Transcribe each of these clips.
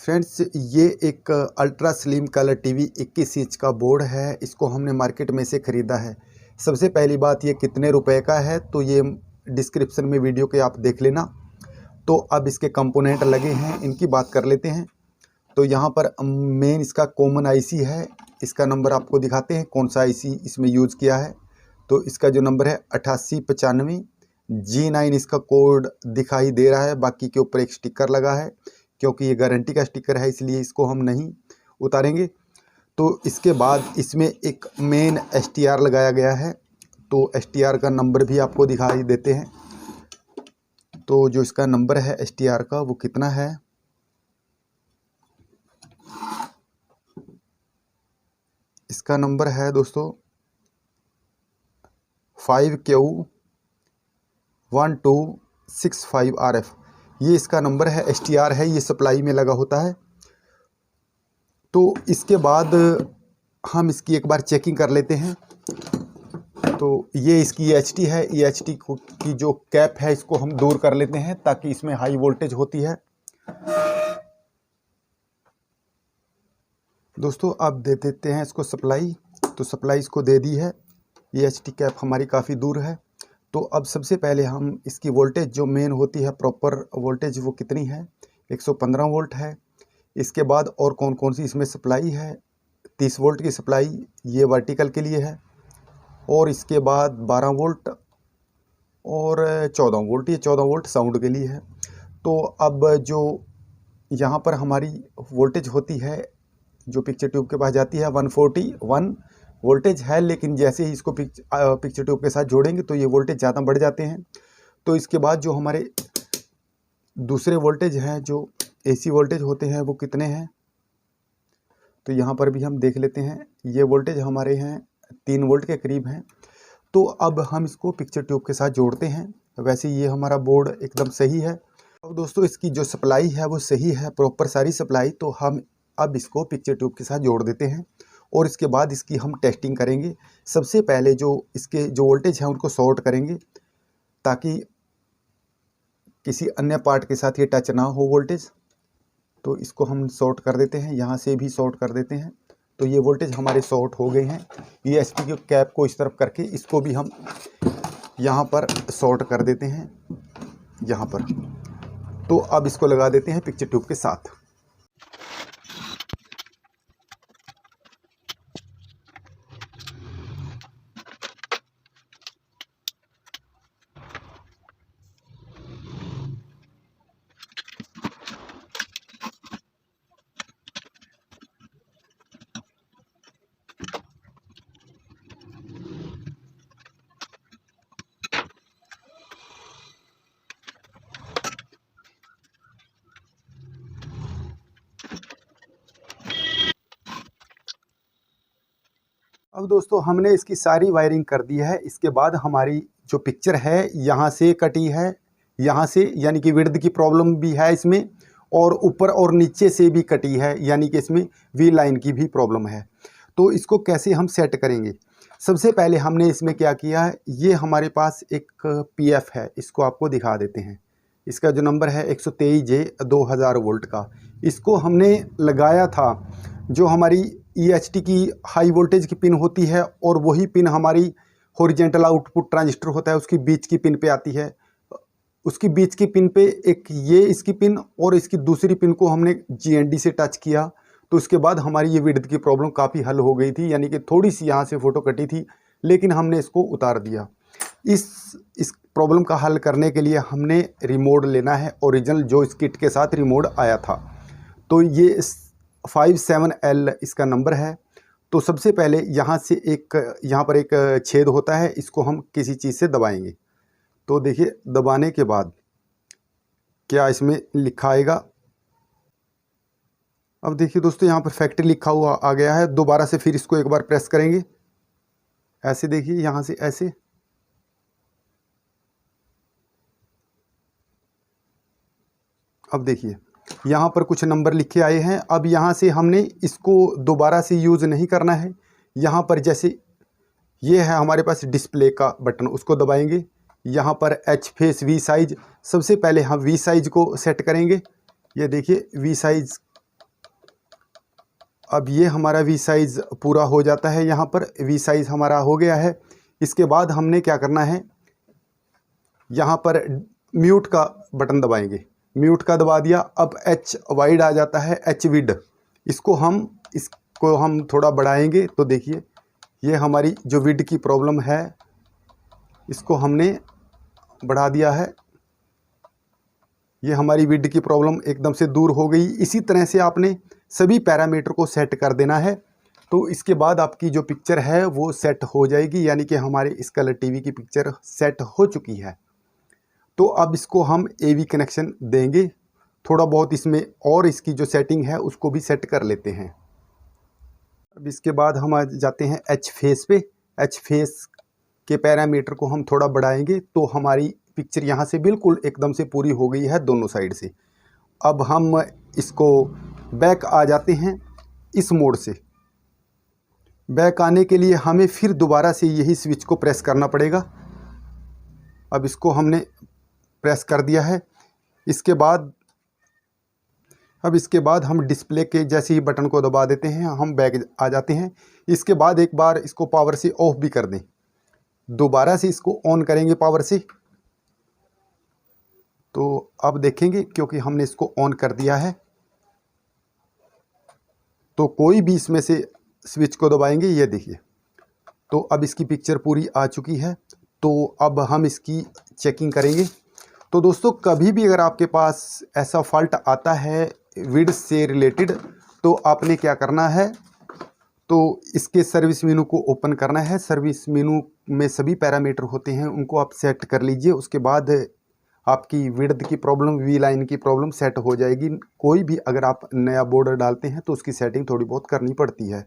Friends, ये एक ultra slim colour TV 21 inch का बोर्ड है। इसको हमने मार्केट में से ख़रीदा है। सबसे पहली बात, ये कितने रुपए का है तो ये डिस्क्रिप्शन में वीडियो के आप देख लेना। तो अब इसके कंपोनेंट लगे हैं, इनकी बात कर लेते हैं। तो यहाँ पर मेन इसका कॉमन आईसी है। इसका नंबर आपको दिखाते हैं कौन सा आईसी इसमें यूज़ किया है। तो इसका जो नंबर है 8895 G9 इसका कोड दिखाई दे रहा है। बाकी के ऊपर एक स्टिकर लगा है, क्योंकि ये गारंटी का स्टिकर है इसलिए इसको हम नहीं उतारेंगे। तो इसके बाद इसमें एक मेन STR लगाया गया है। तो STR का नंबर भी आपको दिखाई देते हैं। तो जो इसका नंबर है STR का वो कितना है, इसका नंबर है दोस्तों 5Q1265RF। ये इसका नंबर है, STR है, ये सप्लाई में लगा होता है। तो इसके बाद हम इसकी एक बार चेकिंग कर लेते हैं। तो ये इसकी EHT है। EHT की जो कैप है इसको हम दूर कर लेते हैं ताकि इसमें हाई वोल्टेज होती है। दोस्तों अब दे देते हैं इसको सप्लाई। तो सप्लाई इसको दे दी है। EHT कैप हमारी काफ़ी दूर है। तो अब सबसे पहले हम इसकी वोल्टेज जो मेन होती है, प्रॉपर वोल्टेज वो कितनी है, 115 वोल्ट है। इसके बाद और कौन कौन सी इसमें सप्लाई है, 30 वोल्ट की सप्लाई ये वर्टिकल के लिए है। और इसके बाद 12 वोल्ट और 14 वोल्ट, ये 14 वोल्ट साउंड के लिए है। तो अब जो यहाँ पर हमारी वोल्टेज होती है जो पिक्चर ट्यूब के पास जाती है 141 वोल्टेज है, लेकिन जैसे ही इसको पिक्चर ट्यूब के साथ जोड़ेंगे तो ये वोल्टेज ज़्यादा बढ़ जाते हैं। तो इसके बाद जो हमारे दूसरे वोल्टेज हैं, जो AC वोल्टेज होते हैं, वो कितने हैं तो यहाँ पर भी हम देख लेते हैं। ये वोल्टेज हमारे हैं 3 वोल्ट के करीब हैं। तो अब हम इसको पिक्चर ट्यूब के साथ जोड़ते हैं। वैसे ये हमारा बोर्ड एकदम सही है। अब दोस्तों इसकी जो सप्लाई है वो सही है, प्रॉपर सारी सप्लाई। तो हम अब इसको पिक्चर ट्यूब के साथ जोड़ देते हैं और इसके बाद इसकी हम टेस्टिंग करेंगे। सबसे पहले जो इसके जो वोल्टेज हैं उनको शॉर्ट करेंगे ताकि किसी अन्य पार्ट के साथ ये टच ना हो वोल्टेज। तो इसको हम शॉर्ट कर देते हैं, यहाँ से भी शॉर्ट कर देते हैं। तो ये वोल्टेज हमारे शॉर्ट हो गए हैं। EHT की कैप को इस तरफ करके इसको भी हम यहाँ पर शॉर्ट कर देते हैं, यहाँ पर। तो अब इसको लगा देते हैं पिक्चर ट्यूब के साथ। अब दोस्तों हमने इसकी सारी वायरिंग कर दी है। इसके बाद हमारी जो पिक्चर है यहाँ से कटी है, यहाँ से, यानी कि विड्थ की प्रॉब्लम भी है इसमें, और ऊपर और नीचे से भी कटी है, यानी कि इसमें V लाइन की भी प्रॉब्लम है। तो इसको कैसे हम सेट करेंगे, सबसे पहले हमने इसमें क्या किया है, ये हमारे पास एक PF है, इसको आपको दिखा देते हैं। इसका जो नंबर है 123J 2000 वोल्ट का, इसको हमने लगाया था। जो हमारी EHT की हाई वोल्टेज की पिन होती है और वही पिन हमारी हॉरिजेंटल आउटपुट ट्रांजिस्टर होता है, उसकी बीच की पिन पे आती है। उसकी बीच की पिन पे एक ये इसकी पिन और इसकी दूसरी पिन को हमने GND से टच किया। तो उसके बाद हमारी ये विड्थ की प्रॉब्लम काफ़ी हल हो गई थी, यानी कि थोड़ी सी यहाँ से फ़ोटो कटी थी, लेकिन हमने इसको उतार दिया। इस प्रॉब्लम का हल करने के लिए हमने रिमोट लेना है, ओरिजिनल जो इस किट के साथ रिमोट आया था। तो ये 57L इसका नंबर है। तो सबसे पहले यहाँ से यहाँ पर एक छेद होता है, इसको हम किसी चीज़ से दबाएंगे। तो देखिए दबाने के बाद क्या इसमें लिखा आएगा। अब देखिए दोस्तों यहाँ पर फैक्ट्री लिखा हुआ आ गया है। दोबारा से फिर इसको एक बार प्रेस करेंगे, ऐसे देखिए यहाँ से ऐसे। अब देखिए यहाँ पर कुछ नंबर लिखे आए हैं। अब यहाँ से हमने इसको दोबारा से यूज़ नहीं करना है। यहाँ पर जैसे ये है हमारे पास डिस्प्ले का बटन, उसको दबाएंगे। यहाँ पर H फेस V साइज, सबसे पहले हम V साइज को सेट करेंगे। ये देखिए V साइज अब ये हमारा वी साइज़ पूरा हो जाता है। यहाँ पर वी साइज़ हमारा हो गया है। इसके बाद हमने क्या करना है, यहाँ पर म्यूट का बटन दबाएंगे। म्यूट का दबा दिया। अब एच वाइड आ जाता है, एच विड, इसको हम थोड़ा बढ़ाएंगे तो देखिए ये हमारी जो विड की प्रॉब्लम है इसको हमने बढ़ा दिया है। ये हमारी विड की प्रॉब्लम एकदम से दूर हो गई। इसी तरह से आपने सभी पैरामीटर को सेट कर देना है, तो इसके बाद आपकी जो पिक्चर है वो सेट हो जाएगी, यानी कि हमारे इस कलर टीवी की पिक्चर सेट हो चुकी है। तो अब इसको हम एवी कनेक्शन देंगे, थोड़ा बहुत इसमें और इसकी जो सेटिंग है उसको भी सेट कर लेते हैं। अब इसके बाद हम आ जाते हैं एच फेस पे। एच फेस के पैरामीटर को हम थोड़ा बढ़ाएंगे तो हमारी पिक्चर यहाँ से बिल्कुल एकदम से पूरी हो गई है दोनों साइड से। अब हम इसको बैक आ जाते हैं इस मोड से। बैक आने के लिए हमें फिर दोबारा से यही स्विच को प्रेस करना पड़ेगा। अब इसको हमने प्रेस कर दिया है। इसके बाद हम डिस्प्ले के जैसे ही बटन को दबा देते हैं, हम बैक आ जाते हैं। इसके बाद एक बार इसको पावर से ऑफ भी कर दें, दोबारा से इसको ऑन करेंगे पावर से, तो अब देखेंगे क्योंकि हमने इसको ऑन कर दिया है तो कोई भी इसमें से स्विच को दबाएंगे, ये देखिए, तो अब इसकी पिक्चर पूरी आ चुकी है। तो अब हम इसकी चेकिंग करेंगे। तो दोस्तों कभी भी अगर आपके पास ऐसा फॉल्ट आता है विड से रिलेटेड, तो आपने क्या करना है, तो इसके सर्विस मेनू को ओपन करना है। सर्विस मेनू में सभी पैरामीटर होते हैं, उनको आप सेट कर लीजिए। उसके बाद आपकी विड्थ की प्रॉब्लम, वी लाइन की प्रॉब्लम सेट हो जाएगी। कोई भी अगर आप नया बोर्ड डालते हैं तो उसकी सेटिंग थोड़ी बहुत करनी पड़ती है।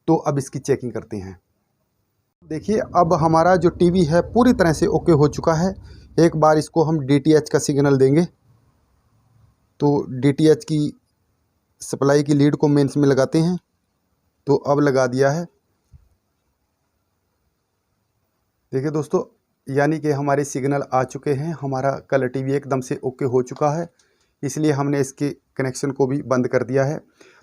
तो अब इसकी चेकिंग करते हैं। देखिए अब हमारा जो टीवी है पूरी तरह से ओके हो चुका है। एक बार इसको हम DTH का सिग्नल देंगे, तो DTH की सप्लाई की लीड को मेंस में लगाते हैं। तो अब लगा दिया है। देखिए दोस्तों, यानी कि हमारे सिग्नल आ चुके हैं। हमारा कलर टीवी एकदम से ओके हो चुका है, इसलिए हमने इसके कनेक्शन को भी बंद कर दिया है।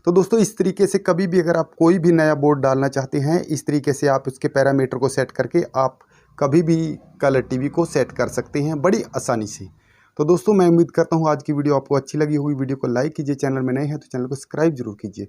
तो दोस्तों इस तरीके से कभी भी अगर आप कोई भी नया बोर्ड डालना चाहते हैं, इस तरीके से आप उसके पैरामीटर को सेट करके आप कभी भी कलर टीवी को सेट कर सकते हैं बड़ी आसानी से। तो दोस्तों मैं उम्मीद करता हूँ आज की वीडियो आपको अच्छी लगी होगी। वीडियो को लाइक कीजिए, चैनल में नए हैं तो चैनल को सब्सक्राइब जरूर कीजिए।